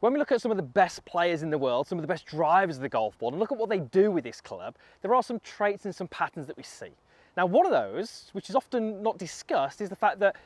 When we look at some of the best players in the world, some of the best drivers of the golf ball, and look at what they do with this club, there are some traits and some patterns that we see. Now, one of those, which is often not discussed, is the fact that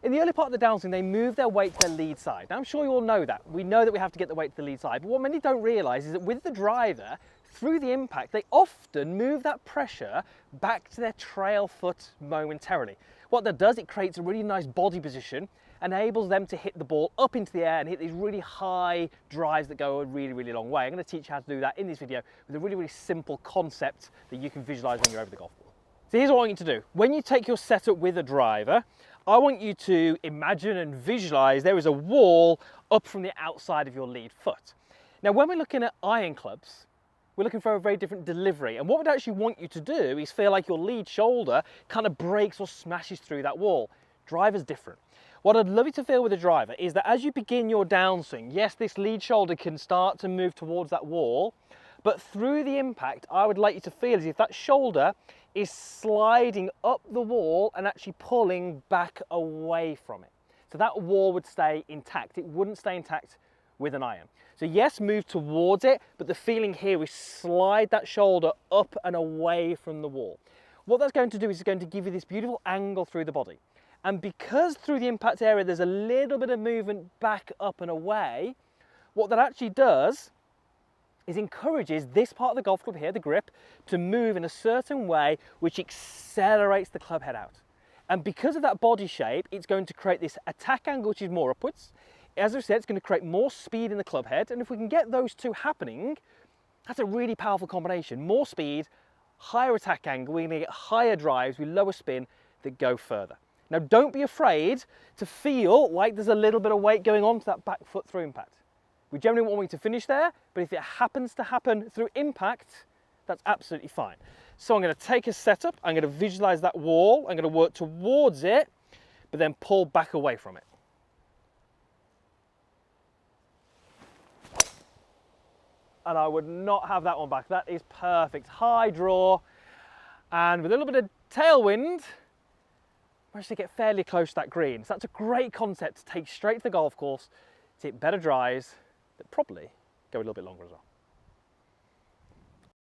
in the early part of the downswing, they move their weight to their lead side. Now, I'm sure you all know that. We know that we have to get the weight to the lead side, but what many don't realise is that with the driver, through the impact, they often move that pressure back to their trail foot momentarily. What that does, it creates a really nice body position, enables them to hit the ball up into the air and hit these really high drives that go a really, really long way. I'm going to teach you how to do that in this video with a really, really simple concept that you can visualize when you're over the golf ball. So here's what I want you to do. When you take your setup with a driver, I want you to imagine and visualize there is a wall up from the outside of your lead foot. Now, when we're looking at iron clubs, we're looking for a very different delivery. And what we'd actually want you to do is feel like your lead shoulder kind of breaks or smashes through that wall. Driver's different. What I'd love you to feel with a driver is that as you begin your downswing, yes, this lead shoulder can start to move towards that wall, but through the impact, I would like you to feel as if that shoulder is sliding up the wall and actually pulling back away from it. So that wall would stay intact. It wouldn't stay intact with an iron. So yes, move towards it, but the feeling here is slide that shoulder up and away from the wall. What that's going to do is it's going to give you this beautiful angle through the body. And because through the impact area there's a little bit of movement back up and away, what that actually does is encourages this part of the golf club here, the grip, to move in a certain way which accelerates the club head out. And because of that body shape, it's going to create this attack angle which is more upwards. As I said, it's going to create more speed in the club head, and if we can get those two happening, that's a really powerful combination. More speed, higher attack angle, we're going to get higher drives with lower spin that go further. Now, don't be afraid to feel like there's a little bit of weight going on to that back foot through impact. We generally want to finish there, but if it happens to happen through impact, that's absolutely fine. So I'm going to take a setup, I'm going to visualize that wall, I'm going to work towards it, but then pull back away from it. And I would not have that one back. That is perfect. High draw, and with a little bit of tailwind, managed to get fairly close to that green. So that's a great concept to take straight to the golf course to hit better drives that probably go a little bit longer as well.